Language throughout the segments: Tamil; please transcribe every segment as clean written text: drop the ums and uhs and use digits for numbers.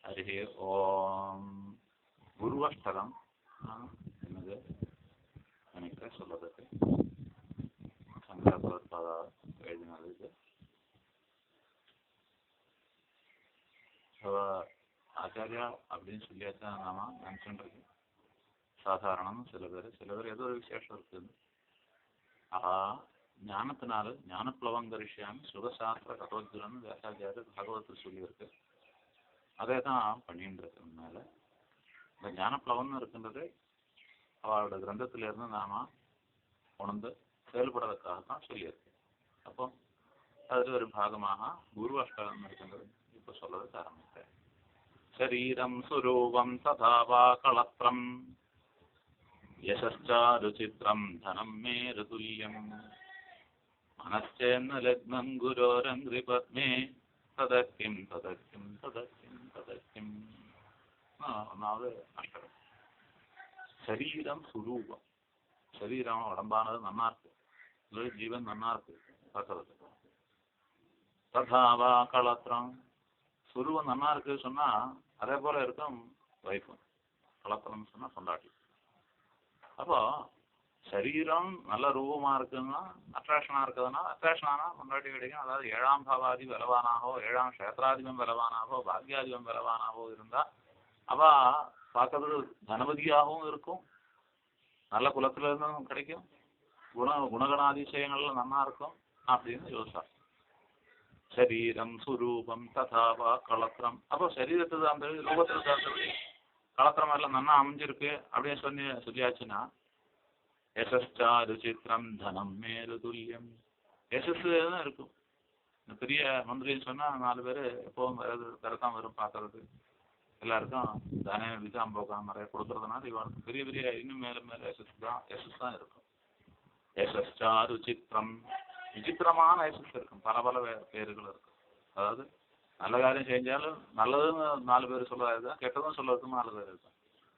ஹரி ஓம். குருவஷ்டகம் என்னது நினைக்கிறேன் சொல்றதுக்கு சங்கரபகவத்பாதா எழுதினது இது. ஆச்சாரியா அப்படின்னு சொல்லியாச்சும் நாம நினைச்சுருக்கு சாதாரணம். சில பேர் ஏதோ ஒரு விசேஷம் இருக்குது. ஞானத்தினால ஞானப்ளவங்கரிஷியான்னு சுகசாஸ்திர கதோஜுரன்னு வியாசாச்சாரியர் பாகவதத்தில் சொல்லியிருக்கு. அதே தான் பண்ணிட்டு இருக்கு. மேல இந்த ஞானப்ளவம்னு இருக்கின்றது அவளோட கிரந்தத்திலிருந்து நாம உணர்ந்து செயல்படுறதுக்காக தான் சொல்லியிருக்கு. அப்போ அதில் ஒரு பாகமாக குரு அஷ்டகம் இருக்கின்றது. இப்போ சொல்றதுக்கு ஆரம்பித்தேன். சரீரம் சுரூபம் ததாவா களத்ரம் யசச்சாருசித்ரம் தனம் மே ருதுல்யம் மனச்சேன்ன லக்னம் குரோரங்கிரி பத்மே ததக்கிம் ததக்கிம் ததக்கிம் ததக்கிம். ஒன்றாவது அஷ்டகம். சரீரம் சுரூபம். சரீரம் உடம்பானது நன்னா இருக்கு, ஜீவன் நன்னா இருக்கு பார்க்கறது. ததாவா களத்திரம் சுருவம் நன்னா இருக்கு சொன்னா அதே போல இருக்கும் வைஃபும். களத்திரம் சொன்னா கொண்டாட்டி. அப்போ சரீரம் நல்ல ரூபமா இருக்குன்னா அட்ராக்ஷனா இருக்குதுன்னா அட்ராக்ஷனானா கொண்டாட்டி கிடைக்கும். அதாவது 7ஆம் பாவாதி பலவானாகவோ 7ஆம் கஷேத்திராதிபம் பலவானாகவோ பாக்யாதிபம் பலவானாகவோ இருந்தா அவ பார்க்கறது கணபதியாகவும் இருக்கும், நல்ல குலத்துல இருந்தும் கிடைக்கும், குணகணாதிசயங்கள்ல நன்னா இருக்கும் அப்படின்னு யோசா. சரீரம் சுரூபம் ததாவா களத்திரம். அப்போ சரீரத்துக்கு அந்த ரூபத்துல தகுந்தபடி களத்திரம் எல்லாம் நன்னா அமைஞ்சிருக்கு அப்படின்னு சொல்லியாச்சுன்னா யசஸ்சாரு சித்திரம் தனம் மேரு துல்லியம். யசஸ் தான் இருக்கும். பெரிய மந்திரின்னு சொன்னா 4 பேர் எப்பவும் தரத்தான் வரும் பார்க்கறது. எல்லாருக்கும் தானே விசாம் போகாம நிறைய கொடுக்கறதுனால இவனுக்கு பெரிய பெரிய இன்னும் மேல மேல யசஸ் தான் இருக்கும். யசஸ்சாரு சித்திரம் விசித்திரமான யசஸ் இருக்கும். பல பல பேர்கள் இருக்கும். அதாவது நல்ல காரியம் செஞ்சாலும் நல்லதுன்னு 4 பேர் சொல்றாரு, கெட்டதும் சொல்றதுக்கும் 4 பேர் இருக்கும்.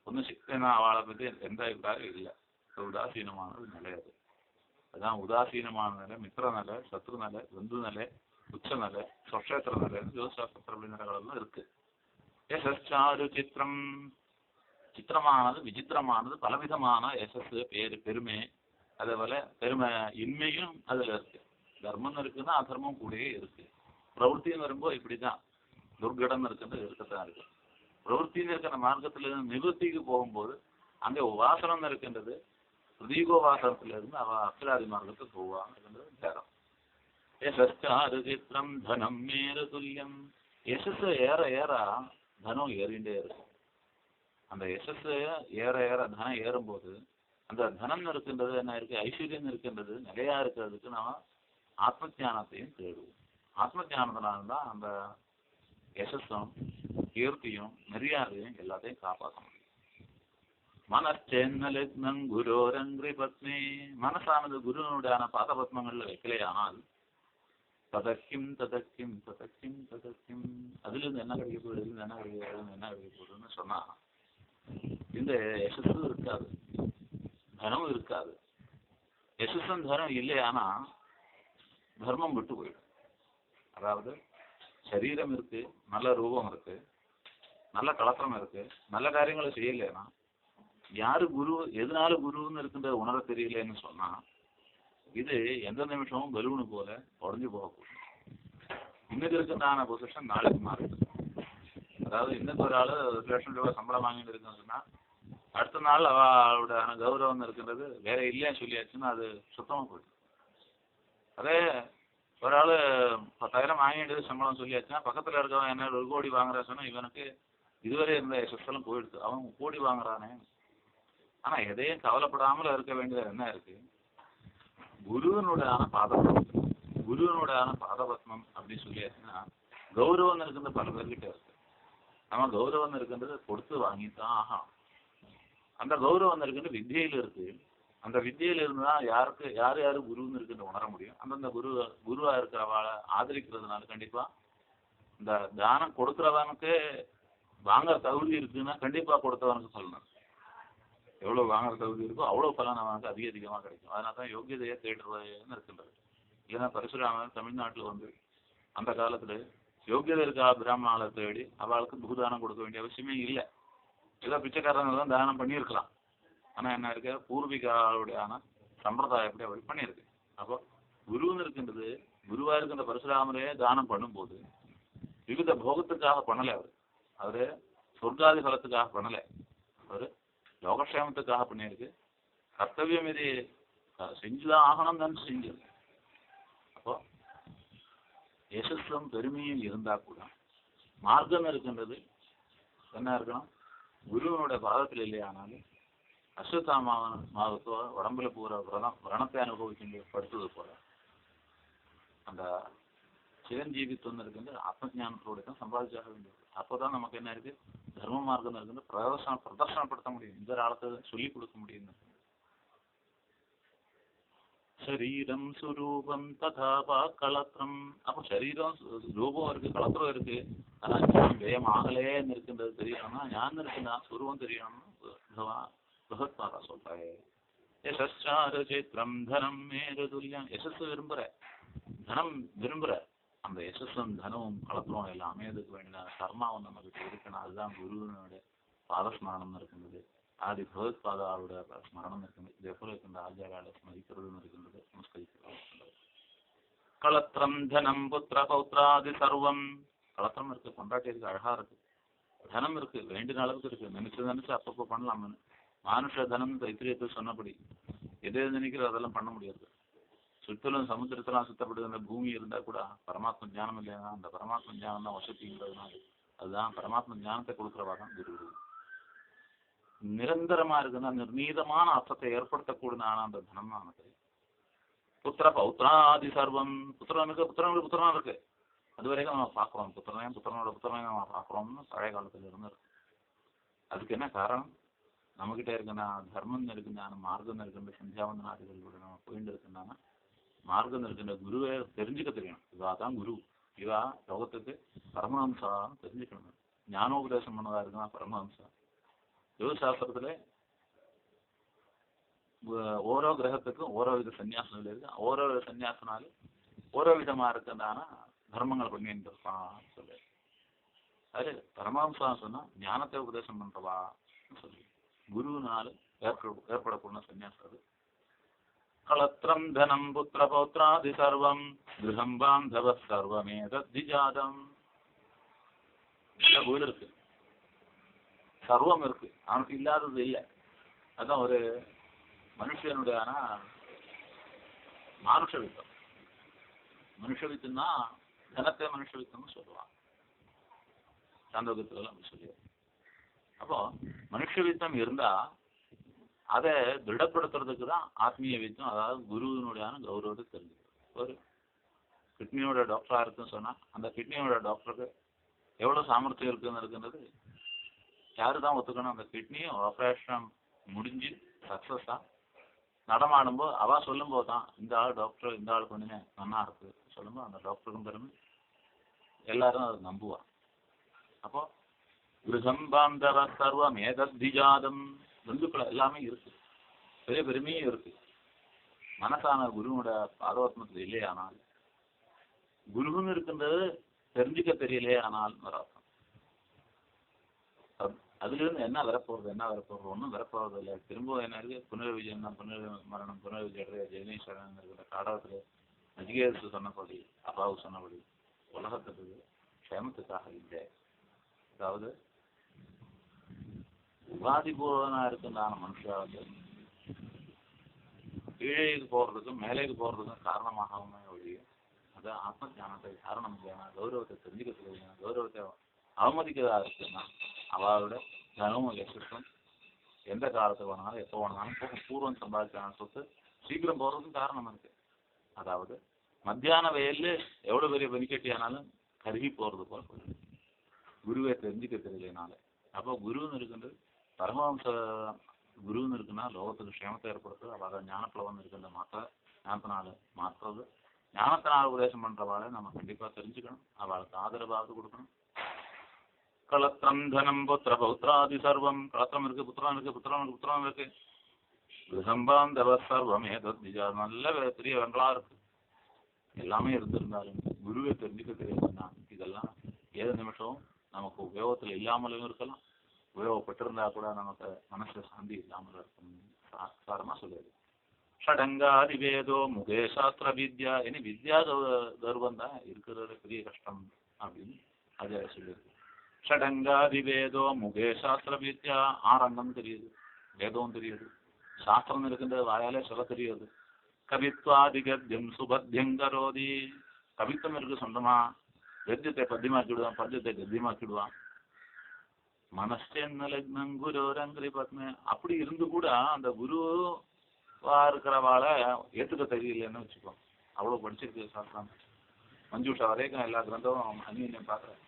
ஒன்றும் சிக்கனா அவளை பற்றி எந்த அபிப்பிராயம் இல்லை. உதாசீனமானது நிலை. அதுதான் உதாசீனமான நிலை, மித்திர நிலை, சத்ரு நிலை, பந்து நிலை, உச்ச நிலை, சொக்ஷேத்திர நிலைன்னு ஜோதிசாஸ்திர நிலைகளெல்லாம் இருக்கு. யசஸ்சாரு சித்திரம். சித்திரமானது விசித்திரமானது பலவிதமான யசஸ் பேரு பெருமை. அதே போல பெருமை இன்மையும் அதுல இருக்கு. தர்மம் இருக்குன்னா அதர்மம் கூடயே இருக்கு. பிரவருத்தின்னு வரும்போது இப்படிதான் துர்கடம் இருக்கிறது இருக்கத்தான் இருக்கு. பிரவருத்தின்னு இருக்கிற மார்க்கத்துல நிவர்த்திக்கு போகும்போது அங்க உபாசனம் இருக்கின்றது. பிரதீகோபாசனத்துல இருந்து அவ அக்ஷராதி மார்க்கத்துக்கு போவாங்கிறது பேரம். யசஸ்சாரு சித்திரம் தனம் மேரு துல்லியம். யசஸ் ஏற ஏற தனம் ஏறிண்டே இருக்கும். அந்த யசஸ் ஏற ஏற தனம் ஏறும்போது அந்த தனம் இருக்கின்றது என்ன இருக்கு, ஐஸ்வர்யம் இருக்கின்றது நிலையா இருக்கிறதுக்கு நாம ஆத்ம ஞானத்தையும் தேடுவோம். ஆத்ம ஞானத்தினால்தான் அந்த யசஸும் கீர்த்தியும் மரியாதையும் எல்லாத்தையும் காப்பாற்ற முடியும். மனச்சேன்னலக்னம் குரோரங்கிரி பத்மே. மனசானது குருனுடையான பாதபத்மங்கள்ல வைக்கலையானால் ததக்கிம் ததக்கிம் ததக்கிம் ததக்கிம் அதுல இருந்து என்ன கிடைக்க போகுது, என்ன கிடைக்க என்ன கிடைக்க போகுதுன்னு சொன்னா இந்த யசஸும் இருக்காது, தனமும் இருக்காது. யசஸும் தனம் இல்லையானா தர்மம் விட்டு போயிடும். அதாவது சரீரம் இருக்கு, நல்ல ரூபம் இருக்கு, நல்ல களத்திரம் இருக்கு, நல்ல காரியங்களை செய்யலைன்னா யாரு குரு எதனால குருன்னு இருக்கின்ற உணர தெரியலன்னு சொன்னா இது எந்த நிமிஷமும் பலூனு போல உடஞ்சு போகக்கூடும். இன்னைக்கு இருக்கிறதான பொசிஷன் நாளைக்கு மாறுது. அதாவது இன்னைக்கு ஒரு ஆளு 1 லட்சம் ரூபாய் சம்பளம் வாங்கிட்டு இருக்குன்னு சொன்னா அடுத்த நாள் அவளோட கௌரவம் இருக்கின்றது வேற இல்லைன்னு சொல்லியாச்சுன்னா அது சுத்தமா போயிடும். அதே ஒரு ஆளு 10,000 வாங்கிட்டு சம்பளம் சொல்லியாச்சுன்னா பக்கத்துல இருக்கவன் என்ன 1 கோடி வாங்குறா சொன்னா இவனுக்கு இதுவரை இருந்த யசஸ்ஸெல்லாம் போயிடுது. அவன் கோடி வாங்குறானே. ஆனா எதையும் கவலைப்படாமல் இருக்க வேண்டியது என்ன இருக்கு, குருவனுடையான பாதபத்மம். குருவனுடையான பாதபத்மம் அப்படின்னு சொல்லியாச்சுன்னா கௌரவம் இருக்கின்ற பல பேர்கிட்ட இருக்கு. நம்ம கௌரவம் இருக்கின்றது கொடுத்து வாங்கித்தான் ஆகும். அந்த கௌரவம் இருக்கின்ற வித்தியில இருக்கு. அந்த வித்தியில இருந்துதான் யார் யாரு குருன்னு இருக்குன்னு உணர முடியும். அந்தந்த குருவா இருக்கிறவாளை ஆதரிக்கிறதுனால கண்டிப்பா இந்த தானம் கொடுக்குறவனுக்கு வாங்குற தகுதி இருக்குன்னா கண்டிப்பா கொடுத்தவனுக்கு சொல்லணும். எவ்வளவு வாங்குற தகுதி இருக்கோ அவ்வளவு பலன் அவனுக்கு அதிகமா கிடைக்கும். அதனால தான் யோகியதையை தேடுறதுன்னு இருக்கின்றது. இல்லைன்னா பரசுராமன் தமிழ்நாட்டில் வந்து அந்த காலத்துல யோகியதை இருக்கா பிராமணாவை தேடி அவளுக்கு பூதானம் கொடுக்க வேண்டிய அவசியமே இல்லை. ஏதோ பிச்சைக்காரங்க தான் தானம் பண்ணியிருக்கலாம். ஆனால் என்ன இருக்கு, பூர்வீகாவுடையான சம்பிரதாயம் எப்படி அப்படி பண்ணியிருக்கு. அப்போ குருன்னு இருக்கின்றது, குருவா இருக்கின்ற பரசுராமரே தானம் பண்ணும்போது விவித போகத்துக்காக பண்ணலை. அவரு சொர்க்காதி பலத்துக்காக பண்ணலை, அவரு லோகக்ஷேமத்துக்காக பண்ணியிருக்கு. கர்த்தவியம் இது செஞ்சுதான் ஆகணும் தான் செஞ்சது. அப்போ யசஸ்வம் பெருமையும் இருந்தா கூட மார்க்கம் இருக்கின்றது என்ன இருக்கணும், குருவனுடைய பாதத்தில் இல்லையானாலும் அஸ்வத்தாமாவத்தோ உடம்புல பூரா விரணத்தை அனுபவிக்கின்ற படுத்துவது போல அந்த சிரஞ்சீவித்துவம் இருக்கின்ற ஆத்மஜானத்தோடு தான் சம்பாதிச்சாக வேண்டியது. அப்போதான் நமக்கு என்ன இருக்கு, தர்ம மார்க்கம் இருக்கின்ற பிரதர்சனப்படுத்த முடியும், இந்த காலத்தை சொல்லிக் கொடுக்க முடியும். சரீரம் சுரூபம் ததா களத்திரம். அப்போ சரீரம் ரூபம் இருக்கு, களத்திரம் இருக்கு. ஆனா ஜெயம் ஆகலேன்னு இருக்கின்றது தெரியணும்னா ஞானம் இருக்குன்னா சுரூபம் தெரியணும்னு பகவத்பாதா சொல்றாரு. யசார சேத்திரம் தனம் மேதுல்யம். யசஸ் விரும்புற, தனம் விரும்புற, அந்த யசஸும் தனமும் களத்திரம் எல்லாம் அமையதுக்கு வேண்டிய கர்மாவும் நமக்கு இருக்கணும். அதுதான் குருவினுடைய பாதஸ்மரணம் இருக்கின்றது. ஆதி பகவத்பாதாவோட ஸ்மரணம் இருக்கின்றது. இதே போல இருக்கின்ற ஆச்சாரியால ஸ்மரிக்கிறதும் இருக்கின்றது, நமஸ்கரிக்கிறதும். களத்திரம் தனம் புத்திர பௌத்ராதி சர்வம். களத்திரம் இருக்கு, கொண்டாட்டி இருக்கு, அழகா இருக்கு. தனம் இருக்கு, வேண்டின அளவுக்கு இருக்கு. நினைச்சு அப்பப்போ பண்ணலாம். மானுஷ தனம் தைத்திரியத்தில் சொன்னபடி எது நினைக்கிறோ அதெல்லாம் பண்ண முடியாது. சுற்றிலும் சமுத்திரத்தெல்லாம் சுத்தப்படுது அந்த பூமி இருந்தா கூட பரமாத்ம ஞானம் இல்லையா, அந்த பரமாத்ம ஞானம் தான் வசதிங்கிறதுனால அதுதான் பரமாத்ம ஞானத்தை கொடுக்குறவாதான் குரு. நிரந்தரமா இருக்குன்னா நிர்ணீதமான அர்த்தத்தை ஏற்படுத்தக்கூடியதான அந்த தனம் தான் நமக்கு. புத்திர பௌத்ராதி சர்வம். புத்திரனுக்கு இருக்கு. அது வரைக்கும் நம்ம பார்க்குறோம், புத்திரனோட புத்திரனையும் நம்ம பார்க்குறோம்னு பழைய காலத்துல இருந்து இருக்கு. அதுக்கு என்ன காரணம், நம்மகிட்ட இருக்குன்னா தர்மம் இருக்குன்னா மார்க்கம் இருக்கின்ற சந்தியாவந்தனாதிகளோட நம்ம போயிட்டு இருக்குன்னா மார்க்கம் இருக்கின்ற குருவை தெரிஞ்சுக்க தெரியணும். இவா தான் குரு, இவா லோகத்துக்கு பரமஹம்சா தெரிஞ்சுக்கணும். ஞானோபதேசம் பண்ணதா இருக்குன்னா பரமஹம்சா. யோகசாஸ்திரத்துல ஓரோ கிரகத்துக்கும் ஓரோ வித சன்னியாசங்கள் இருக்கு. ஓரோ வித சன்னியாசனாலும் ஓரோ விதமா இருக்கிறதான தர்மங்கள் பண்ணிட்டு இருப்பான் சொல்லு. அது பரமஹம்சா சொன்னா ஞானத்தை உபதேசம் பண்றவா சொல்லி குருவினால ஏற்படக்கூடிய சன்னியாசம் அது. களத்திரம் தனம் புத்திர பௌத்ராதி சர்வம் கிரகம் பாந்தவ சர்வமே தத்திஜாதம். வீடு இருக்கு, சர்வம் இருக்கு, அவனுக்கு இல்லாதது இல்லை. அதான் ஒரு மனுஷனுடைய மானுஷ வித்தம். மனுஷ வித்துன்னா தனத்தை மனுஷ வித்தம்னு சொல்லுவாங்க, சாந்தோகத்துல அப்படி சொல்லுவாங்க. அப்போ மனுஷ வித்தம் இருந்தா அதை திருடப்படுத்துறதுக்கு தான் ஆத்மீய வித்தம், அதாவது குருவினுடைய கௌரவத்தை தெரிஞ்சுக்கிறது. ஒரு கிட்னியோட டாக்டரா இருக்குன்னு சொன்னா அந்த கிட்னியோட டாக்டருக்கு எவ்வளவு சாமர்த்தியம் இருக்குன்றது யாரு தான் ஒத்துக்கணும். அந்த கிட்னியும் ஆப்ரேஷன் முடிஞ்சு சக்சஸா நடமாடும்போது அவ சொல்லும் போது தான் இந்த ஆள் டாக்டர், இந்த ஆள் கொஞ்சமே நன்னா இருக்கு சொல்லும்போது அந்த டாக்டருக்கும் பெருமை, எல்லாரும் அதை நம்புவான். அப்போ கிரகம் பாந்தவ சர்வம் ஏதத்திஜாதம். பந்துக்கள் எல்லாமே இருக்கு, பெரிய பெருமையும் இருக்கு. மனசான குருவோட பாதவத்மத்தில் இல்லையே ஆனால், குருன்னு இருக்கின்றது தெரிஞ்சுக்க தெரியலையே ஆனால் அர்த்தம். அதுல இருந்து என்ன வரப்போறது ஒன்றும் வரப்போறது இல்லை. திரும்ப என்ன இருக்கு, புனர்விஜயம் தான், மரணம் புனர்விஜய ஜெகதீஸ்வரன் இருக்கிற காடகத்துல நஜிகேதத்து சொன்னபடி அப்பாவு சொன்னபடி உலகத்துக்கு க்ஷேமத்துக்காக இல்லை. அதாவது உபாதிபூர்வனா இருக்குந்தான மனுஷாவுக்கு கீழேக்கு போறதுக்கும் மேலேக்கு போறதுக்கும் காரணமாகவுமே ஒழிய அது ஆத்ம ஞானத்தை காரணம் இல்லையா, கௌரவத்தை தெரிஞ்சுக்க தெரியலையா, கௌரவத்தை அவமதிக்கிறதா இருக்குன்னா அவளோட தனமும் யசஸும் எந்த காலத்துக்கு வேணாலும் எப்போ வேணாலும் போகும். பூர்வம் சம்பாதிச்சான சொத்து சீக்கிரம் போறதுக்கும் காரணம் இருக்கு. அதாவது மத்தியான வெயில்ல எவ்வளவு பெரிய பெனிக்கட்டி ஆனாலும் கருகி போறது போல குருவை தெரிஞ்சுக்க தெரியலனால. அப்போ குருன்னு இருக்கின்றது பரமஹம்ச குருன்னு இருக்குன்னா லோகத்துக்கு க்ஷேமத்தை ஏற்படுத்துறது. அவள் ஞானப்பிளவன் இருக்கின்ற ஞானத்தினால மாற்றுறது, ஞானத்தினால உபதேசம் பண்றவாளை நம்ம கண்டிப்பா தெரிஞ்சுக்கணும், அவளுக்கு ஆதரவாவது கொடுக்கணும். களத்திரம் தனம் புத்திர பௌத்ராதி சர்வம். களத்திரம் இருக்கு, புத்திரம் இருக்கு, கிரகம்பாந்தவ சர்வம் நல்ல பெரிய வெங்களா இருக்கு. எல்லாமே இருந்திருந்தாலும் குருவை தெரிஞ்சுக்க தெரியுதுன்னா இது இதெல்லாம் ஏது நிமிஷம் நமக்கு உபயோகத்தில் இல்லாமலும் இருக்கலாம், உபயோகப்பட்டிருந்தா கூட நமக்கு மனசுல சாந்தி இல்லாமல் இருக்கும். சாரமா சொல்லுது. ஷடங்காதிவேதோ முகே சாஸ்திர வித்யா, இனி வித்யா கர்வம் தான் இருக்கிறது பெரிய கஷ்டம் அப்படின்னு அதை சொல்லியிருக்கு. ஷடங்காதிவேதோ முகே சாஸ்திர வித்யா, ஆரங்கம் தெரியுது, வேதம் தெரியுது, சாஸ்திரம் இருக்கின்றது வாயாலே சொல்ல தெரியுது. கவித்வாதிகத்தியம் சுபத்தியம் கரோதி, கவித்துவம் இருக்கு சொந்தமா, கத்தியத்தை பத்தியமாக்கிடுவான், பத்தியத்தை கத்தியமாக்கிடுவான். மனசென்ன லக்னம் குருரங்கிரி பத்மே, அப்படி இருந்து கூட அந்த குருவா இருக்கிறவாளை ஏற்றுக்க தெரியலன்னு வச்சுக்கோ. அவ்வளோ படிச்சிருக்கு சாஸ்திரம். மஞ்சுஷா வரைக்கும் எல்லா கிரந்தமும் அந்யோன்யம் பார்க்குறேன்,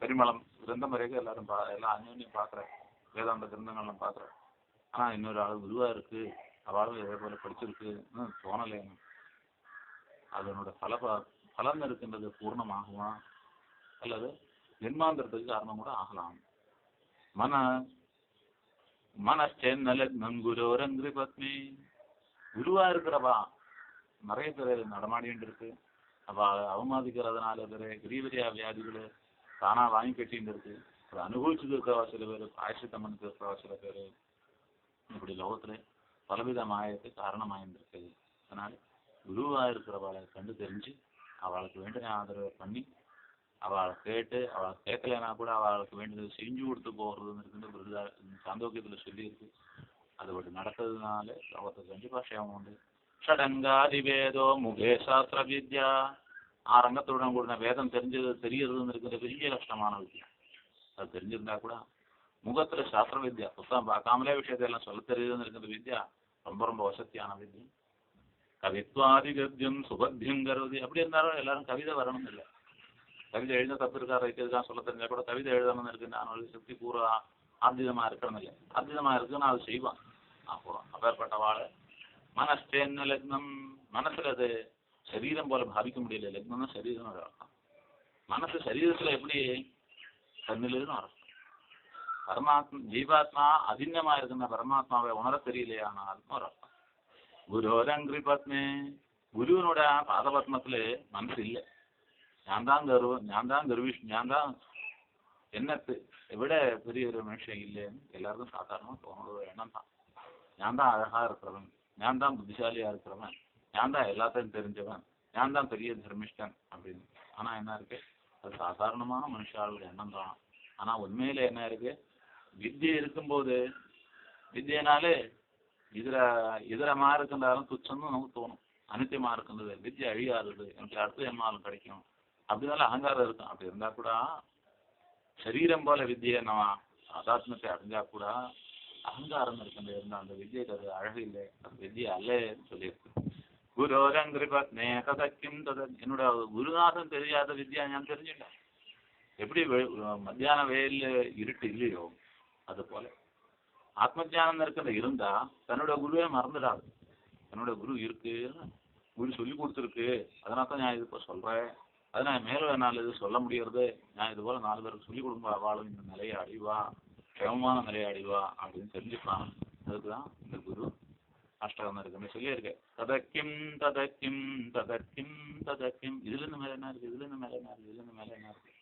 பெருமளம் கிரந்தம் வரைக்கும் எல்லாரும் எல்லாம் அந்யோன்யம் பார்க்குறேன், வேதாந்த கிரந்தங்கள்லாம் பார்க்குறேன். ஆனால் இன்னொரு ஆள் குருவா இருக்கு, அவளும் இதே போல படிச்சிருக்குன்னு தோணலைன்னு. அதனோட பலன் இருக்கின்றது பூர்ணமாகுமா அல்லது ஜென்மாந்திரத்துக்கு காரணம் கூட ஆகலாம். மனச்சென்னலக்னம் குரோரங்கிரி பத்மி, குருவா இருக்கிறவா நிறைய பேர் நடமாடிட்டு இருக்கு. அவ அவமதிக்கிறதுனால பேர் கிரீவரியா வியாதிகள் தானா வாங்கி கட்டின்னு இருக்கு. அதை அனுபவிச்சுட்டு இருக்கிறவா சில பேர், பாயசித்தம்மனுக்கு இருக்கிறவா சில பேர், இப்படி லோகத்துல பலவித மாயத்துக்கு காரணமாயிருந்திருக்கு. அதனால குருவா இருக்கிறவளை கண்டு தெரிஞ்சு அவளுக்கு வேண்டிய ஆதரவை பண்ணி அவளை கேட்டு, அவளை கேட்கலைன்னா கூட அவளுக்கு வேண்டியது செஞ்சு கொடுத்து போகிறதுன்னு இருக்குன்னு சாந்தோக்கியத்தில் சொல்லியிருக்கு. அது அப்படி நடக்கிறதுனால லோகத்துக்கு கண்டிப்பாக சேவம் உண்டு. ஷடங்காதிவேதோ முகே சாஸ்திர வித்யா, ஆரங்கத்துடன் கூடின வேதம் தெரியறதுன்னு இருக்கிற பெரிய கஷ்டமான வித்யா. அது தெரிஞ்சிருந்தா கூட முகத்துல சாஸ்திர வித்யா, புத்தகம் பார்க்காமலே விஷயத்தையெல்லாம் சொல்ல தெரியுதுன்னு இருக்கிற வித்யா ரொம்ப ரொம்ப வசதியான வித்யா. கவித்வாதிகத்தியம் சுபத்தியம் கருதி, அப்படி இருந்தாலும் எல்லாரும் கவிதை வரணும் இல்லை. கவிதை எழுத தப்பு இருக்கா ரைட்டு இருக்கான்னு சொல்ல தெரிஞ்சா கூட கவிதை எழுதணும்னு இருக்கு. நான் சக்தி பூரா ஆர்ஜிதமா இருக்கணும் இல்லை, ஆர்ஜிதமா இருக்குன்னு அது செய்வான். அப்புறம் அப்பேற்பட்ட வாழை மனஸ்தேன்ன லக்னம், மனசுல அது சரீரம் போல பாவிக்க முடியல. லக்னம்னா சரீரம் அர்த்தம். மனசு சரீரத்துல எப்படி கண்ணிலிருந்து அர்த்தம். பரமாத்மா ஜீவாத்மா அதின்யமா இருக்குன்னா பரமாத்மாவை உணர தெரியலையானாலும் ஒரு அர்த்தம். குருரங்கிரி பத்மே, குருவனோட பாதபத்மத்துல மனசு இல்லை. ஞான் தான் கர்விஷ், ஞான் தான் என்னத்து விட பெரிய ஒரு மனுஷன் இல்லைன்னு எல்லாருக்கும் சாதாரணமாக தோணுற ஒரு எண்ணம் தான். ஞான் தான் அழகா இருக்கிறவன், ஞான் தான் புத்திசாலியா இருக்கிறவன், ஞான் தான் எல்லாத்தையும் தெரிஞ்சவன், ஞான் தான் பெரிய தர்மிஷ்டன் அப்படின்னு. ஆனா என்ன இருக்கு, அது சாதாரணமான மனுஷாளோட எண்ணம் தான். ஆனா உண்மையில என்ன இருக்கு, வித்தியை இருக்கும்போது வித்தியனாலே இதரமா இருக்கின்றாலும் துச்சம்னு நமக்கு தோணும். அனித்தியமா இருக்கின்றது, வித்தியை அழியாதது, எனக்கு அடுத்த என்னாலும் கிடைக்கும் அப்படினால அகங்காரம் இருக்கும். அப்படி இருந்தா கூட சரீரம் போல வித்தியை நம்ம அதாத்மத்தை அடைஞ்சா கூட அகங்காரம் இருக்கின்ற இருந்தா அந்த வித்தியைக்கு அது அழகு இல்லை, அது வித்தியை அல்லன்னு சொல்லியிருக்கு. குரோரங்கிரி பத்னே ததக்கிம் என்னோட குருநாதன் தெரியாத வித்யா நான் தெரிஞ்சுட்டேன். எப்படி மத்தியான வெயில இருட்டு இல்லையோ அது போல ஆத்ம ஜானம் இருக்கிற இருந்தா தன்னோட குருவே மறந்துடாது. தன்னோட குரு இருக்கு, குரு சொல்லி கொடுத்துருக்கு, அதனால தான் நான் இது இப்போ சொல்றேன். அதை நான் மேலும் என்னால் இது சொல்ல முடியறது. நான் இது போல 4 பேருக்கு சொல்லிக் கொடுங்க, அவளும் இந்த நிலையை அடைவா, க்ஷமமான நிலையை அடைவா அப்படின்னு தெரிஞ்சுப்பான். அதுக்குதான் இந்த குரு அஷ்டகம் இருக்குன்னு சொல்லியிருக்கேன். ததக்கிம் ததக்கிம் ததக்கிம் ததக்கிம், இதுல இருந்து மேல என்ன இருக்கு, இதுல இருந்து மேல என்ன இருக்கு, இதுல இருந்து மேல என்ன இருக்கு.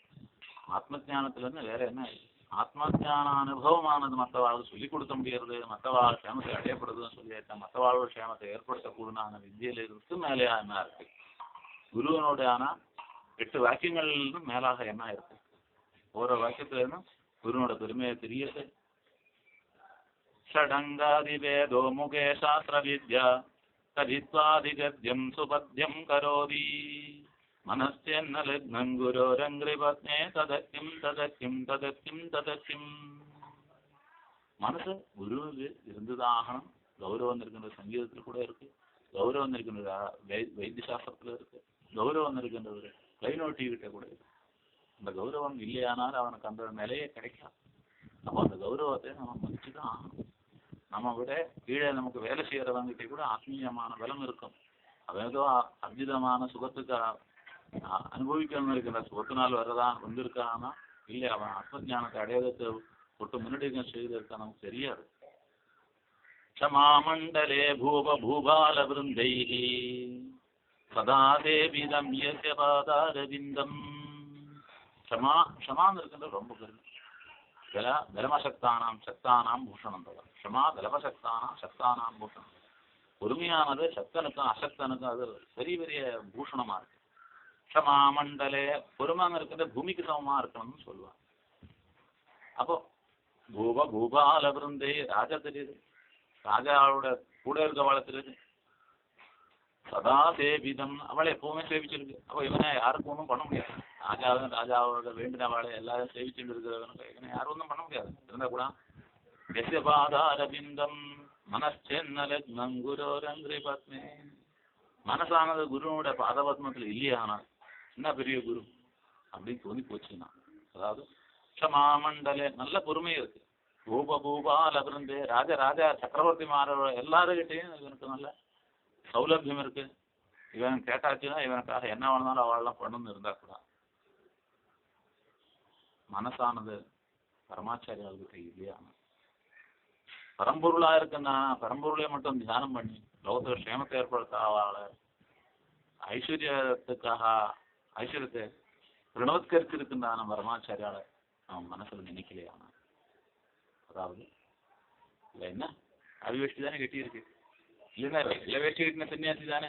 ஆத்ம ஜானத்துல இருந்து வேற என்ன இருக்கு. ஆத்ம ஜான அனுபவமானது மற்றவாளுக்கு சொல்லிக் கொடுக்க முடியறது, மற்றவாள் க்ஷேமத்தை அடையப்படுதுன்னு சொல்லியிருக்கேன். மற்றவாளோட க்ஷேமத்தை ஏற்படுத்தக்கூடான வித்தியில இருக்கு மேலேயா என்ன இருக்கு. குருவனோட ஆனா 8 வாக்கியங்கள்னு மேலாக என்ன இருக்கு. ஒவ்வொரு வாக்கியத்துல இருந்தும் குருவனோட பெருமையை தெரியுது. ஷடங்காதிவேதோ முகே சாஸ்திர வித்யா கவித்வாதிகத்யம் சுபத்யம் கரோதி மனஸ்தேன்ன லக்னம் குரோரங்கிரி பத்மே ததக்கிம் ததக்கிம் ததக்கிம் ததக்கிம். மனசு குருவுக்கு இருந்துதான் ஆகணும். கௌரவம் இருக்கின்ற சங்கீதத்தில் கூட இருக்கு, கௌரவம் இருக்கின்ற வைத்திய சாஸ்திரத்துல இருக்கு, கௌரவம் இருக்கின்றது கைநோட்டி கிட்ட கூட இருக்கு. அந்த கௌரவம் இல்லையானால் அவனுக்கு அந்த நிலையே கிடைக்காது. அப்போ அந்த கௌரவத்தை நம்ம மதிச்சுதான் ஆகணும். நம்ம விட கீழே நமக்கு வேலை செய்யறவங்கிட்ட கூட ஆத்மீயமான பலம் இருக்கும். அவன் ஏதோ அர்ஜிதமான சுகத்துக்கு அனுபவிக்கணும் இருக்கின்ற சுகத்தினால் வரதான் வந்திருக்கானா இல்லை, அவன் ஆத்மஜானத்தை அடையாளத்தை ஒட்டு முன்னாடி செய்திருக்கா நமக்கு தெரியாது. க்ஷமாமண்டலே பூப பூபால விருந்தை சதா தேவிதம் யஸ்ய பாதாரவிந்தம் க்ஷமான்னு இருக்கின்றது ரொம்ப பெருமை. பலமசக்தானாம் சக்தானாம் பூஷணம் தவிர க்ஷமா பலமசக்தானாம் சக்தானாம் பூஷணம். பொறுமையானது சக்தனுக்கும் அசக்தனுக்கும் அது பெரிய பெரிய பூஷணமா இருக்கு. க்ஷமா மண்டலே பொறுமையாக இருக்கிற பூமிக்கு சமமா இருக்கணும்னு சொல்லுவாங்க. அப்போ பூபால விருந்தே ராஜா தெரியுது, ராஜாவோட கூட இருக்க வாழ தெரியுது. சதா சேவிதம் அவளை எப்பவுமே சேவிச்சிருக்கு. அப்போ இவனை யாருக்கும் ஒன்றும் பண்ண முடியாது. ராஜாவோட வேண்டின வாழை எல்லாரும் சேவிச்சுட்டு இருக்கிறவனுக்கு இவனை யாரும் ஒன்றும் பண்ண முடியாது. இருந்தா கூட பாதாரபிந்தம் மனச்சென்னலங்குரோரங்கிரி பத்மே, மனசானது குருவோட பாதபத்மத்தில் இல்லையானா என்ன பெரிய குரு அப்படின்னு தோணி போச்சுன்னா, அதாவது க்ஷமாமண்டலே நல்ல பொறுமை இருக்கு. பூபால விருந்தே ராஜா சக்கரவர்த்தி மாற எல்லாருக்கிட்டையும் இவனுக்கு நல்ல சௌலபியம் இருக்கு. இவன் கேட்டாச்சுன்னா இவனுக்காக என்ன வேணாலும் அவள்லாம் பண்ணணும்னு இருந்தா கூட மனசானது பரமாச்சாரியாவுக்கு இல்லையா, பரம்பொருளா இருக்குன்னா பரம்பொருளை மட்டும் தியானம் பண்ணி லோகத்துல க்ஷேமத்தை ஏற்படுத்த அவளை ஐஸ்வர்யத்தை பிரணவத்கரிச்சிருக்குன்னா பரமாச்சாரியால அவன் மனசுல நினைக்கலையா. அதாவது இல்லை என்ன அவிவேஷ்டி தானே கட்டி இருக்கு, இல்லைன்னா இல்லை வேஷ்டி கட்டின சன்னியாசி தானே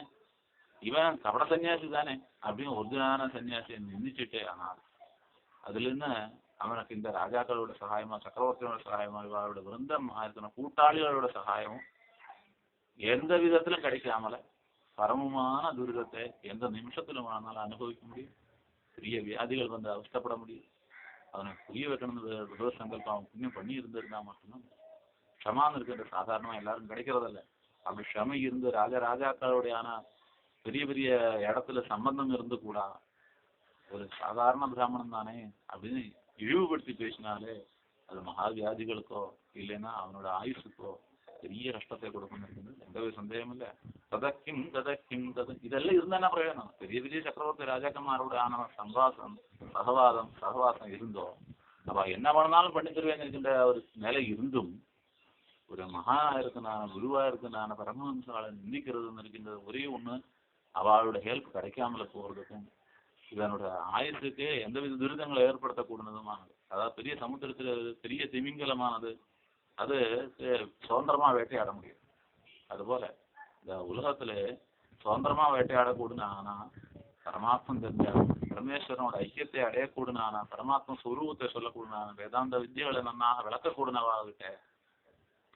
இவன், கபட சன்னியாசி தானே அப்படின்னு ஒரிஜினலான சன்னியாசியை நிந்திச்சுட்டே. ஆனால் அதுல இருந்து அவனுக்கு இந்த ராஜாக்களோட சகாயமா சக்கரவர்த்தியோட சகாயமா இவரோட விருந்தம் இருக்கிற கூட்டாளிகளோட சகாயமும் எந்த விதத்திலும் கிடைக்காமல பரமமான துரிதத்தை எந்த நிமிஷத்திலும் ஆனாலும் அனுபவிக்க முடியும். பெரிய வியாதிகள் வந்து அவஸ்தப்பட முடியும். அவனுக்கு புரிய வைக்கணும்னு விரோத சங்கல்பம் அவன் புண்ணியம் பண்ணி இருந்திருந்தா மட்டும்தான். க்ஷமான்னு இருக்கின்ற சாதாரணமா எல்லாரும் கிடைக்கிறதில்ல. அப்படி க்ஷமை இருந்து ராஜாக்களுடைய ஆனா பெரிய பெரிய இடத்துல சம்பந்தம் இருந்து கூட ஒரு சாதாரண பிராமணன் தானே அப்படின்னு இழிவுபடுத்தி பேசினாலே அது மகாவியாதிகளுக்கோ இல்லைன்னா அவனோட ஆயுசுக்கோ பெரிய கஷ்டத்தை கொடுக்கணும், எந்த ஒரு சந்தேகம் இல்லை. ததக்கிம் இதெல்லாம் இருந்தா என்ன பிரயோஜனம்? பெரிய பெரிய சக்கரவர்த்தி ராஜாக்கന്മാரோட ஆன சகவாசம் இருந்தோ அவ என்ன பண்ணாலும் பண்ணி தருவேன் இருக்கின்ற ஒரு நிலை இருந்தும் ஒரு மகா இருக்குனான குருவா இருக்குனான பரமஹம்சாலை நிந்திக்கிறதுன்னு இருக்கின்றது ஒரே ஒண்ணு, அவளோட ஹெல்ப் கிடைக்காமல போறதுக்கும் இதனோட ஆயுசுக்கு எந்தவித துரிதங்களை ஏற்படுத்தக்கூடாதுமானது. அதாவது பெரிய சமுத்திரத்துல பெரிய திமிங்கலமானது அது சுதந்திரமா வேட்டையாட முடியும். அதுபோல இந்த உலகத்துல சுதந்திரமா வேட்டையாடக்கூடுனா ஆனா பரமாத்மன் தெரிஞ்ச பரமேஸ்வரனோட ஐக்கியத்தை அடையக்கூடுனா ஆனா பரமாத்ம சுரூபத்தை சொல்லக்கூடுனா வேதாந்த வித்தியகளை நன்னாக விளக்கக்கூடுனவாகிட்ட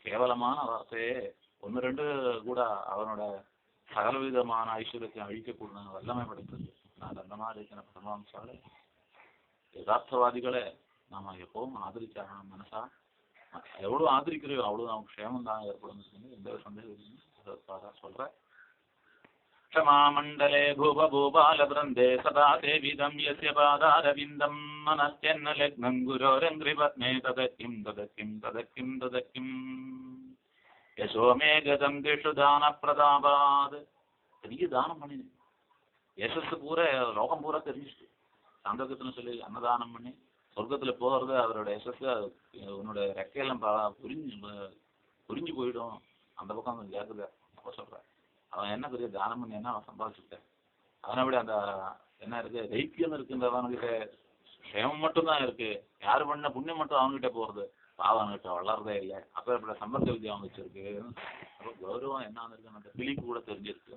கேவலமான வார்த்தையே ஒன்று ரெண்டு கூட அவனோட சகலவிதமான ஐஸ்வர்யத்தை அழிக்கக்கூடுன வல்லமை படைத்தது. நான் அந்த மாதிரி இருக்கிற பரமாம்சால யதார்த்தவாதிகளை நாம எப்பவும் ஆதரிச்சாகணும். மனசா எவ்வளவு ஆதரிக்கிறோம் அவ்வளவு நமக்கு க்ஷேமம் தான் ஏற்படும், எந்த ஒரு சந்தேகம் சொல்றேன். க்ஷமாமண்டலே பூபால விருந்தே சதா தேவிதம் யஸ்ய பாதாரவிந்தம் மனச்சென்ன லக்னம் குரோரங்கிரி பத்மே ததக்கிம் யசோமே கதம் திஷு தான பிரதாபாத். பெரிய தானம் பண்ணினேன், யசஸ் பூரா லோகம் பூரா தெரிஞ்சிச்சு. சாந்தகத்துல சொல்லி அன்னதானம் பண்ணி சொர்க்கத்துல போகிறது அவரோட யசஸ் உன்னோட ரெக்கையெல்லாம் புரிஞ்சு போயிடும். அந்த பக்கம் கொஞ்சம் ஜாக்கிரதை. அப்போ சொல்றேன் அவன் என்ன பெரிய தானம் பண்ணி என்ன அவன் சம்பாதிச்சுட்டேன். அவனை விட அந்த என்ன இருக்கு தைக்கியம் இருக்குன்றவன்கிட்ட க்ஷேமம் மட்டும்தான் இருக்கு. யாரு பண்ண புண்ணியம் மட்டும் அவன்கிட்ட போறது, பாவன்கிட்ட வளர்றதே இல்லை. அப்ப இப்படி சம்பர்க்க வித்தியம் அவன் வச்சிருக்கு. அப்போ கௌரவம் என்ன இருக்கு அந்த கிளிக்கு கூட தெரிஞ்சிருக்கு.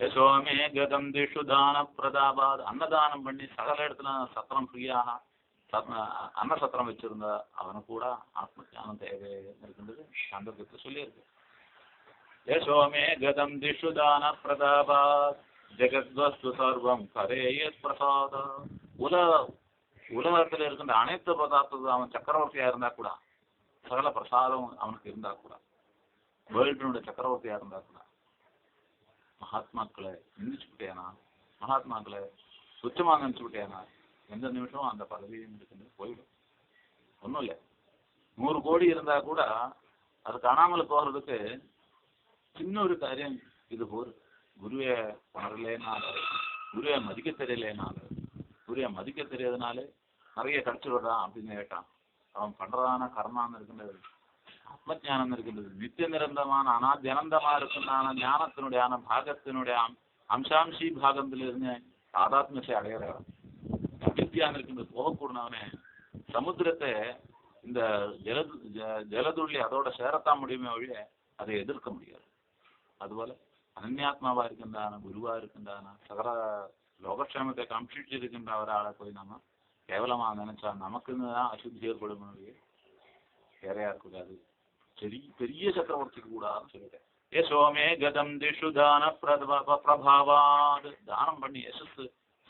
யசோமே கதம் திஷு தான பிரதாபாத். அன்னதானம் பண்ணி சகல இடத்துல சத்திரம் ஃப்ரீயாக அன்ன சத்திரம் வச்சிருந்த அவனுக்கு கூட ஆத்ம ஞானம் தேவை இருக்கின்றது சந்தர்ப்பத்தை சொல்லியிருக்கு. யசோமே கதம் திஷு தான பிரதாபாத் ஜெகத்வஸ்து சர்வம் கரேயத் பிரசாத. உலகத்துல இருக்கின்ற அனைத்து பதார்த்தத்தும் அவன் சக்கரவர்த்தியா இருந்தா கூட சகல பிரசாதம் அவனுக்கு இருந்தா கூட வேர்ல்டுனுடைய சக்கரவர்த்தியா இருந்தா கூட மகாத்மாக்களை நிந்திச்சு விட்டேனா, மகாத்மாக்களை சுத்தமாக நினைச்சு விட்டேனா எந்த நிமிஷமும் அந்த பதவியும் இருக்குது போயிடும். ஒன்றும் இல்லை, 100 கோடி இருந்தா கூட அது காணாமல் போகிறதுக்கு சின்ன ஒரு காரியம் இது போர். குருவை உணரலேனால, குருவை மதிக்க தெரியலேனால, குருவை மதிக்க தெரியாதனாலே நிறைய கிடைச்சிடுறான் அப்படின்னு கேட்டான். அவன் பண்றதான கர்மான்னு இருக்கின்றது, ஆத்மஜானம் இருக்கின்றது, நித்திய நிரந்தரமான அனாத்யனந்தமா இருக்கின்றான ஞானத்தினுடைய பாகத்தினுடைய அம்சாம்சி பாகத்திலிருந்து சாதாத்மத்தை அடையிறான். அவித்யான்னு இருக்கின்றது போகக்கூடாதவனே சமுத்திரத்தை இந்த ஜலதுள்ளி அதோட சேரத்தான் முடியுமே ஒழிய அதை எதிர்க்க முடியாது. അതുപോലെ അനന്യാത്മാവാ ഇരിക്കുന്നതാണ്, ഗുരുവാ ഇരിക്കുന്നതാണ്, സകല ലോകക്ഷേമത്തെ കാക്ഷിച്ചിരിക്കുന്ന ഒരാളെ പോയി നമ്മൾ കേവലമാ നനച്ചാൽ നമുക്ക് അശുദ്ധി ഏർപ്പെടുന്നത് വേറെ ആർക്കില്ല. അത് பெரிய சக்கரவர்த்திக்கு கூடாதுன்னு சொல்லிட்டேன். யசோமே கதம் திஷு தான பிரபாவாது தானம் பண்ணி யசஸ்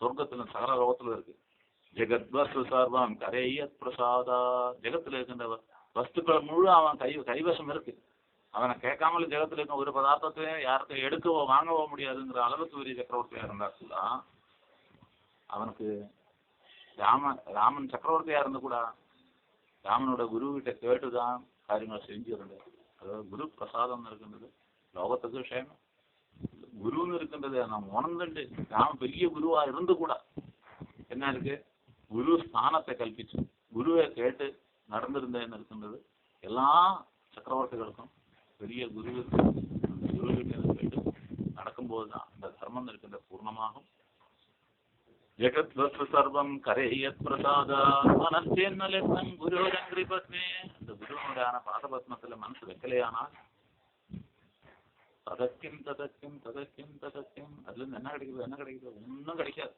சொர்க்கத்துல சகல லோகத்துல இருக்கு. ஜெகத் வஸ்து சர்வம் கரையத் பிரசாதா ஜெகத்துல இருக்கின்ற வஸ்துக்கள் முழு அவன் கைவசம் இருக்கு. அவனை கேட்காமல ஜெகத்துல இருக்க ஒரு பதார்த்தத்தையும் யாருக்கும் எடுக்கவோ வாங்கவோ முடியாதுங்கிற அளவுக்கு பெரிய சக்கரவர்த்தியா இருந்தா அவனுக்கு ராமன் சக்கரவர்த்தியா இருந்து கூட ராமனோட குரு கிட்ட கேட்டுதான் കാര്യങ്ങൾ செஞ்சிருந்தது. அதாவது குரு பிரசாதம் இருக்கின்றது லோகத்துக்கு க்ஷேமம். குருன்னு இருக்கின்றது நம்ம உணர்ந்துட்டு ராமன் பெரிய குருவா இருந்து கூட என்ன இருக்கு, குரு ஸ்தானத்தை கல்பிச்சு குருவை கேட்டு நடந்திருந்தேன்னு இருக்கின்றது. எல்லா சக்கரவர்த்திகளுக்கும் பெரிய குரு இருக்கு. அந்த குரு கிட்ட கேட்டு நடக்கும்போது தான் அந்த தர்மம் இருக்கின்ற பூர்ணமாகும். ஜெகத் வஸ்து சர்வம் கரையத் பிரசாதா மனசேன்னலென்னம் குருரங்கிரி பத்மே. அந்த குருவோடான பாதபத்மத்துல மனசு வைக்கலையானால் ததக்கிம் ததக்கிம் ததக்கிம் ததக்கிம் அதுல இருந்து என்ன கிடைக்குது ஒன்றும் கிடைக்காது.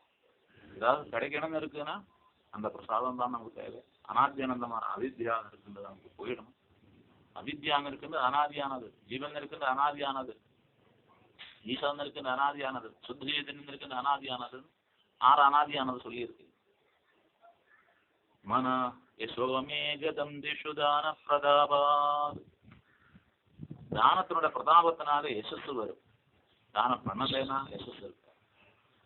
ஏதாவது கிடைக்கணும்னு இருக்குன்னா அந்த பிரசாதம் தான் நமக்கு தேவை. அனாத்தியானந்தமான அவித்யா இருக்கின்றது நமக்கு போயிடும். அவித்யாங்க இருக்கின்றது அனாதியானது, ஜீவன் இருக்கின்ற அனாதியானது, ஈசன் இருக்கின்ற அனாதியானது, சுத்தீதன் இருக்கின்ற அனாதியானது, ஆறு அனாதியானது சொல்லி இருக்கு. மன யசோமே கதம் திஷு தான பிரதாபாத். தானத்தினோட பிரதாபத்தினால யசஸ் வரும். தானம் பண்ணலைன்னா யசஸ் இருக்கு.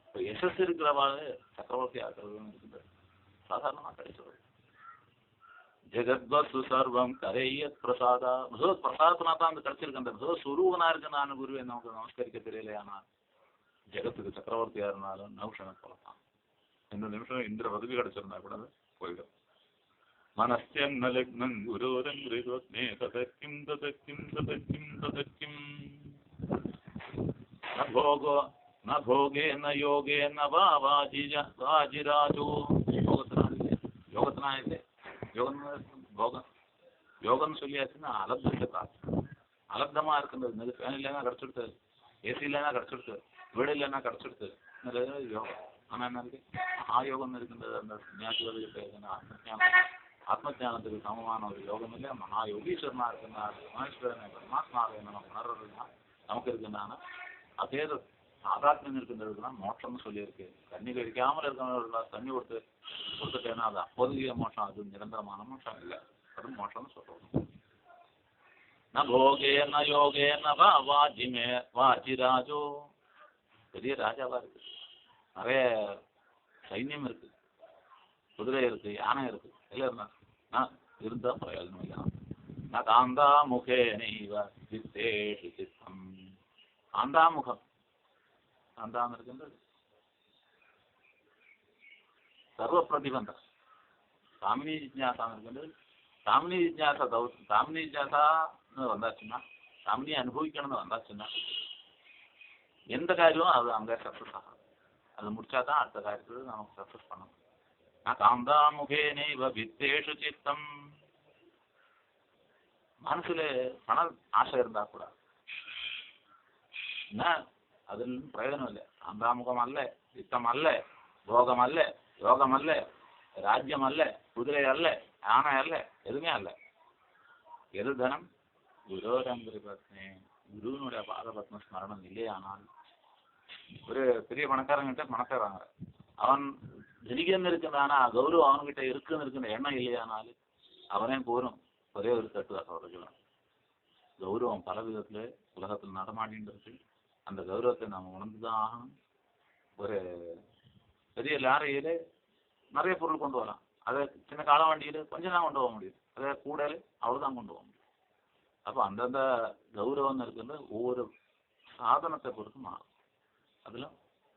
இப்போ யசஸ் இருக்கிறவாறு சக்கரவர்த்தி ஆக்கிறது இருக்குது சாதாரணமா கிடைச்சது. ஜெகத்வஸ்து சர்வம் கரையத் பிரசாதா. பகவத் பிரசாதத்தினா தான் அந்த கிடைச்சிருக்கு. அந்த பகவத் சுரூபனா இருக்கு நான் குருவை நமக்கு நமஸ்கரிக்க தெரியலையானால் ஜெகத்துக்கு சக்கரவர்த்தியா இருந்தாலும் நௌஷனை போலதான். இந்த நிமிஷம் இந்திர பதவி கிடைச்சிருந்தா கூட போயிடும். மனஸ்யன்ன லக்னம் குரோரங்கிரிதோத்மே ததக்கிம் ததக்கிம் ததக்கிம் ததக்கிம் ந போகோ ந போகே ந யோகே ந வாஜிராஜோ. யோகத்தினா இல்லை. யோகம் போகம் யோகம்னு சொல்லியாச்சுன்னா அலப்தத்தை காசு அலப்தமா இருக்கின்றது. ஃபேன் இல்லைன்னா கிடைச்சிடுது, ஏசி இல்லைன்னா கிடைச்சிடுது, வீடு இல்லைன்னா கிடைச்சிடுது. யோகம் ஆனா என்ன இருக்கு, மகாயோகம் இருக்கின்றது. அந்த சன்னியாசிகளுக்கு ஆத்மஜானத்துக்கு சமமான ஒரு யோகம் இல்லை. மகாயோகீஸ்வரனா இருக்கிறார் மகேஸ்வரனை பரமாத்மாவை நம்ம உணர்றதுன்னா நமக்கு இருக்குன்னா அதே ஆதாத்மியம் இருக்கின்றதுன்னா மோட்சம்னு சொல்லியிருக்கு. தண்ணி கழிக்காமல் இருக்கிறவர்களா தண்ணி கொடுத்துட்டேன்னா அது அப்போதைய மோட்சம், அது நிரந்தரமான மோட்சம் இல்லை. அது மோட்சம்னு சொல்றோம். ந போகே ந யோகே ந வாஜிமே வாஜிராஜோ. பெரிய ராஜாவா இருக்கு, நிறைய சைன்யம் இருக்கு, குதிரை இருக்கு, யானை இருக்கு, எல்லாம் இருந்தா பிரயோஜனம் இல்லை. நான் காந்தா முகே நெய்வ சித்தேஷு சித்தம். காந்தாமுகம் காந்தாம் இருக்கின்றது சர்வ பிரதிபந்தம். காமினி ஜிஜ்ஞாசா இருக்கின்றது. காமினி ஜிஜ்ஞாசான்னு வந்தாச்சுன்னா, காமினியை அனுபவிக்கணும்னு வந்தாச்சுன்னா எந்த காரியமும் அது அங்கே சக்ஸஸ் ஆகும். அது முடிச்சாதான் அடுத்த காரியத்தில் நமக்கு சக்ஸஸ் பண்ணணும். நான் காந்தா முகே நெய்வ வித்தேஷு சித்தம். மனசுல பண ஆசை இருந்தா கூட என்ன அதில் பிரயோஜனம் இல்லை. காந்தாமுகம் அல்ல, சித்தம் அல்ல, போகம் அல்ல, யோகம் அல்ல, ராஜ்யம் அல்ல, குதிரை அல்ல, யானை அல்ல, எதுவுமே அல்ல. எது தனம் குரோரங்கிரி பத்மே. குருவனுடைய பாதபத்ம ஸ்மரணம் இல்லையானால் ஒரு பெரிய பணக்காரங்கிட்ட பணக்காரங்க அவன் ஜனிகன் இருக்குன்னா கௌரவம் அவன்கிட்ட இருக்குன்னு எண்ணம் இல்லையானாலும் அவனே போரும். ஒரே ஒரு தட்டு அவர்கள் கௌரவம் பல விதத்துல உலகத்தில் நடமாடின்னு இருக்கு. அந்த கௌரவத்தை நாம் உணர்ந்துதான் ஆகணும். ஒரு பெரிய லாரியில நிறைய பொருள் கொண்டு வரலாம். அதை சின்ன கால வண்டியில கொஞ்சம் தான் கொண்டு போக முடியும். அதை கூடல அவ்வளவுதான் கொண்டு போக முடியும். அப்போ அந்தந்த கௌரவம் இருக்கின்ற ஒவ்வொரு சாதனத்தை பொறுத்து மாறும். அதுல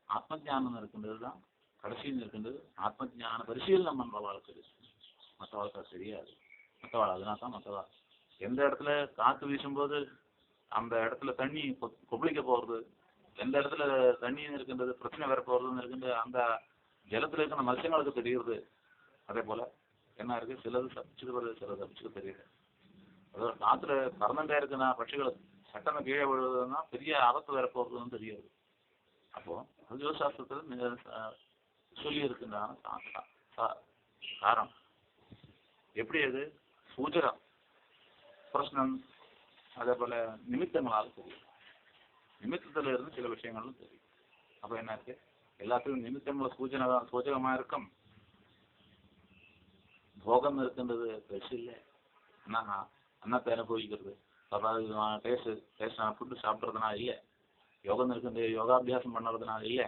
ஆத்ம ஜானம் இருக்கின்றது தான் கடைசியில் இருக்கின்றது. ஆத்ம ஜான பரிசீலனம் பண்ற வாழ்க்கை மற்ற வாழ்க்கை சரியாது. மற்றவாள் அதனால தான் மற்றவாள் எந்த இடத்துல காற்று வீசும்போது அந்த இடத்துல தண்ணி கொப்பளிக்க போறது, எந்த இடத்துல தண்ணி இருக்கின்றது பிரச்சனை வர போறதுன்னு இருக்கின்ற அந்த ஜலத்தில் இருக்கிற மத்ஸ்யங்களுக்கு தெரியுது. அதே போல என்ன இருக்கு, சிலது தப்பிச்சுக்கு வருது, சிலது தப்பிச்சுக்கு தெரியுது. அதாவது காத்துல பறந்துட்டே இருக்குன்னா பட்சிகள் சட்டனை கீழே விழுதுன்னா பெரிய ஆபத்து வேற போகுதுன்னு தெரியுது. அப்போ ஜோதிசாஸ்திரத்தில் சொல்லி இருக்குன்றான காரணம். எப்படி அது சூச்சகம் பிரശ്നം அதே போல நிமித்தங்களால் தெரியும். நிமித்தத்துல இருந்து சில விஷயங்களும் தெரியும். அப்ப என்ன இருக்கு, எல்லாத்துக்கும் நிமித்தங்களை சூச்சகமா இருக்கும். போகம் இருக்கின்றது பெருசு இல்லை. என்னன்னா அன்னத்தை அனுபவிக்கிறது, டேஸ்டான ஃபுட்டு சாப்பிட்றதுனால இல்லை. யோகம் இருக்கின்ற யோகாபியாசம் பண்ணுறதுனால இல்லை.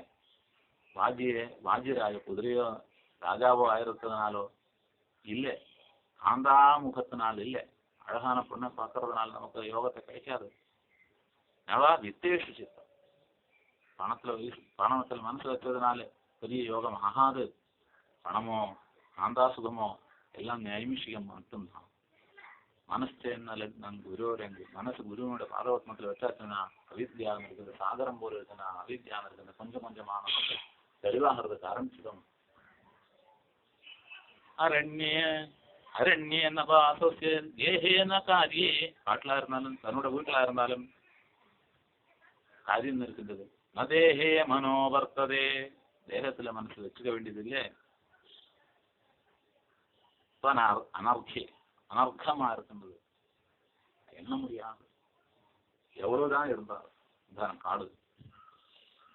வாஜ்யராஜ குதிரையோ ராஜாவோ ஆயிருக்கிறதுனாலோ இல்லை. காந்தாமுகத்தினால் இல்லை. அழகான பொண்ணை பார்க்கறதுனால நமக்கு யோகத்தை கிடைக்காது. நவா வித்தேஷு சித்தம், பணத்தில் மனசு வச்சதுனால பெரிய யோகம் ஆகாது. பணமோ காந்தாசுகமோ எல்லாம் நைமிஷிகம் மட்டும்தான். மனசேன்னா குருவரங்கு மனசு குருவோட பாதவத்மத்தில் வச்சாச்சுன்னா அவித்யாகம் இருக்குது. சாகரம் போல இருக்குன்னா அவித்யாகம் இருக்குது. கொஞ்சம் கொஞ்சமான மக்கள் தெளிவாகிறதுக்கு ஆரம்பிச்சிடும். அரண்யேன வாசஸ்ய தேஹேன காரியே, காட்டிலா இருந்தாலும் தன்னோட வீட்டிலா இருந்தாலும் காரியம் இருக்கின்றது. நதேஹே மனோவர்த்ததே, தேகத்துல மனசு வச்சுக்க வேண்டியது இல்லை. அனர்த்தமா இருக்கின்றது. என்ன முடியாது. எவ்வளவுதான் இருந்தாலும் காடு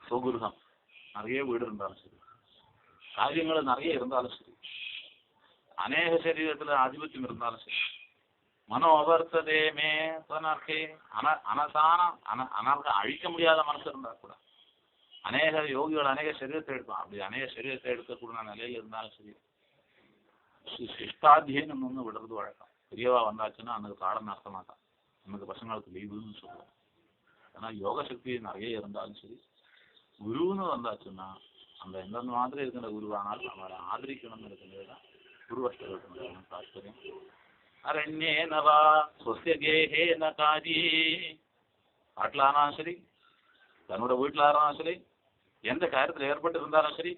சுகுருகம் நிறைய வீடு இருந்தாலும் சரி, காரியங்கள் நிறைய இருந்தாலும் சரி, அநேக சரீரத்துல ஆதிபத்தியம் இருந்தாலும் சரி, மனோவர்த்ததே மே அனர்த்தே அனர்த்தம் அழிக்க முடியாத மனசு இருந்தா கூட, அநேக யோகிகள் அநேக சரீரத்தை எடுப்பான். அப்படி அநேக சரீரத்தை எடுக்கக்கூடிய நிலையில இருந்தாலும் சரி, சிஷ்டாத்தியனம் ஒன்று விடுறது வழக்கம். பெரியவா வந்தாச்சுன்னா அன்னைக்கு பாடம் நடத்த மாட்டான். நமக்கு பசங்களுக்கு லீவுன்னு சொல்லுவோம். ஏன்னா யோக சக்தி நிறைய இருந்தாலும் சரி, குருன்னு வந்தாச்சுன்னா அந்த எந்தெந்த மாதிரி இருக்கின்ற குருவானாலும் அவரை ஆதரிக்கணும்னு இருக்கின்றதுதான் குருவஷ்டர்களுக்கு தாற்பயம். அரண்யேனவா சொஸ்யகேஹேன காரியே, காட்டில் ஆனாலும் சரி, தன்னோட வீட்டில் ஆனாலும் சரி, எந்த காரியத்தில் ஏற்பட்டு இருந்தாலும் சரி,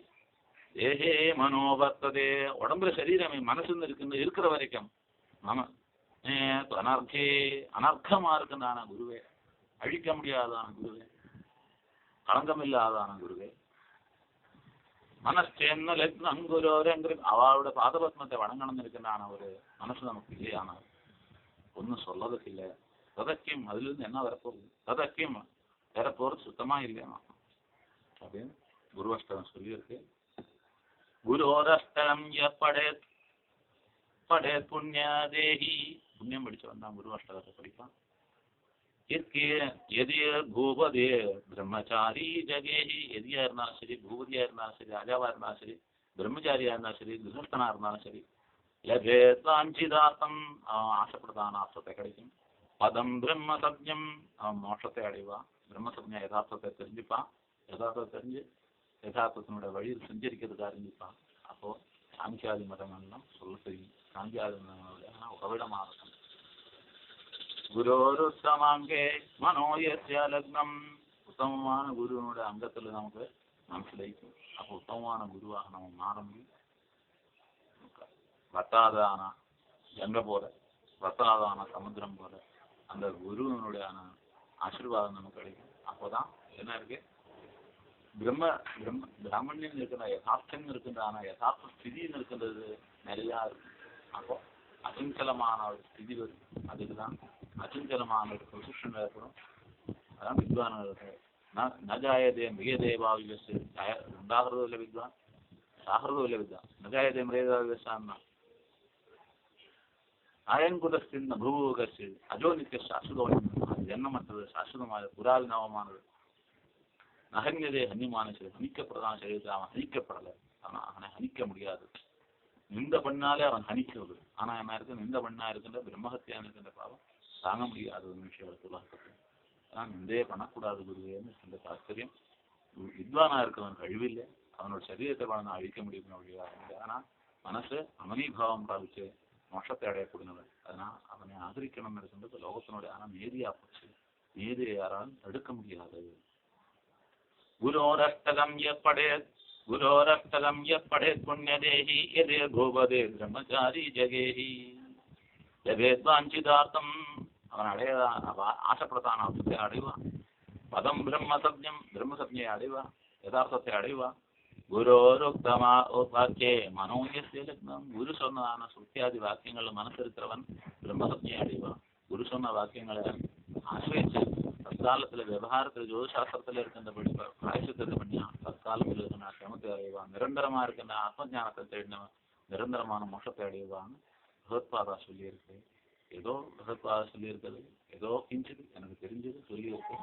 தேஹே மனோவர்த்ததே, உடம்புல சரீரம் மனசுன்னு இருக்கிற வரைக்கும் நாம அனர்த்தே அனர்த்தமா இருக்குந்தான குருவே, அழிக்க முடியாதான குருவே, களங்கம் இல்லாதான குருவே. மனசேன்ன லக்னம் குரோரங்கிற அவளோட பாதபத்மத்தை வணங்கணும்னு இருக்கின்றான ஒரு மனசு நமக்கு இல்லையான ஒன்றும் சொல்லதுக்கு இல்லை. ததக்கியம் அதுல இருந்து என்ன வரப்போகுது, ததக்கியம் வரப்போறது சுத்தமா இல்லையா அப்படின்னு குருவஷ்டம் சொல்லியிருக்கு. குரோரஷ்டம் படே புண்ணியதேஹி, புண்ணியம் படிச்சு வந்தான் குருவஷ்டகத்தை படிப்பான். பூபதே பிரம்மச்சாரி ஜகேஹி, எதியா இருந்தாலும் சரி, பூபதியா இருந்தாலும் சரி, ராஜாவா இருந்தாலும் சரி, பிரம்மச்சாரியா இருந்தாலும் சரி, கிரகஸ்தனா இருந்தாலும் சரி, லபேதாஞ்சிதார்த்தம், அவன் ஆசைப்படுதான் ஆசத்தை கிடைக்கும். பதம் பிரம்ம சப்ஞம், அவன் மோட்சத்தை அடைவான். பிரம்மசப்ஞ யதார்த்தத்தை தெரிஞ்சுப்பான். யதார்த்தத்தை தெரிஞ்சு யதார்த்தத்தினுடைய வழியில் செஞ்சரிக்கிறதுக்கு அறிஞ்சிப்பான். அப்போ சாங்கியாதி மதங்கள்லாம் சொல்ல தெரியும். சாங்கியாதி மதங்களுடைய உறவிடமாக இருக்கும். குரோருத்தமாங்கே மனோயஸ்ய லக்னம், உத்தமமான குருவனோட அங்கத்துல நமக்கு மனசு லைக்கும். அப்போ உத்தமமான குருவாக நம்ம மாற முடியும். வத்தாதான கங்கை போல, வத்தாதான சமுத்திரம் போல அந்த குருவனுடைய ஆசீர்வாதம் நமக்கு கிடைக்கும். அப்போதான் என்ன இருக்கு, பிராமணியம் இருக்கின்ற யதார்த்தம் இருக்கின்ற யதார்த்த ஸ்திதின்னு இருக்கின்றது நிறையா இருக்கு. அப்போ அச்சஞ்சலமான ஒரு ஸ்திதி வரும். அதுக்குதான் அச்சஞ்சலமான ஒரு பொசிஷன் ஏற்படும். அதான் வித்வான்கள் நஜாயதே மிகதேவாவிலசு, உண்டாகிறதும் இல்லை வித்வான், சாகிறதும் இல்லை வித்வான். நஜாயதே மிகதேவாவிலசான்னா அயன்குதஸ்தின் பூகசு அஜோனிக்க சாஸ்வதம், அது எண்ணமற்றது, சாஸ்வதமானது, புராவினவமானது. நகன்யதே ஹன்யமானது, ஹனிக்கப்படதான் சரீரத்தில் அவன் ஹனிக்கப்படலை. ஆனால் அவனை ஹனிக்க முடியாது. நிந்த பண்ணாலே அவன் ஹனிக்கிறது. ஆனா என்ன இருக்கு, நிந்த பண்ணா இருக்கின்ற பிரம்மஹத்தியான இருக்கின்ற பாவம் தாங்க முடியாது ஒரு நிமிஷத்துல. ஆனால் நிந்தே பண்ணக்கூடாது குருவேன்னு இருக்கின்ற தாற்பயம். வித்வானா இருக்கிறவன் கழிவில்லை, அவனோட சரீரத்தை வளர்ந்து அழிக்க முடியும் வழியாக. ஆனா மனசு அமனீபாவம் பாதிச்சு மோட்சத்தை அடையக்கூடியவன். அதனால் அவனை ஆதரிக்கணும்னு இருக்கின்றது லோகத்தினுடைய. ஆனா நீதியா போச்சு, நீதியை யாராலும் தடுக்க முடியாது. குரோரஷ்டகம் எப்படே ഗുരോരക്തകം യപ്പടേ പുണ്യദേഹി യദേ ഭൂപതേ ബ്രഹ്മചാരി ജഗേഹി ലഭേദ്വാഞ്ചിതാർത്ഥം അവൻ ആശപ്പെടുത്താൻ അർത്ഥത്തെ അടയുക. പദം ബ്രഹ്മസജ്ഞം ബ്രഹ്മസജ്ഞയെ അടയുക, യഥാർത്ഥത്തെ അടയുക. ഗുരോരുക്തമാക്യേ മനോന്യസ്യ ലഗ്നം ഗുരു சொன்னதான ശ്രുത്യാദി വാക്യങ്ങൾ മനസ്സിരുത്തവൻ ബ്രഹ്മസജ്ഞയെ അടയുക. ഗുരു சொன்ன വാക്യങ്ങളെ ആശ്രയിച്ച് തത്കാലത്തിൽ വ്യവഹാരത്തിൽ ജ്യോതിശാസ്ത്രത്തിൽ இருக்கின்றபடி பிராயசித்தத்தை பண்ணி தற்காலத்தில் இருக்கிற கிரமத்தை அடைவா. நிரந்தரமாக இருக்கின்ற ஆத்மஞானத்தை தேடின நிரந்தரமான மோட்சத்தை அடைவான்னு பகவத்பாதா சொல்லியிருக்கு. ஏதோ பகவத்பாதா சொல்லியிருக்கிறது, ஏதோ கிஞ்சிது எனக்கு தெரிஞ்சது சொல்லியிருக்கு.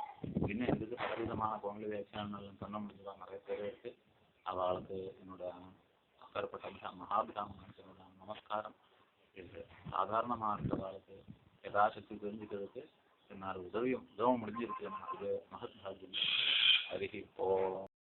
இன்னும் இதுக்கு பலவிதமான கோமலி வியாக்கியானங்கள் சொன்ன முடிஞ்சுதான் நிறைய பேர் இருக்கு. அவளுக்கு என்னோட அக்கறைப்பட்ட மகாபிராமனுக்கு நமஸ்காரம். இது சாதாரணமாக இருக்கிறவளுக்கு யதாசக்தி தெரிஞ்சுக்கிறதுக்கு என்னால் உதவ முடிஞ்சிருக்கு. எனக்கு இது மகத் பாகியம். ஹரி ஓம்.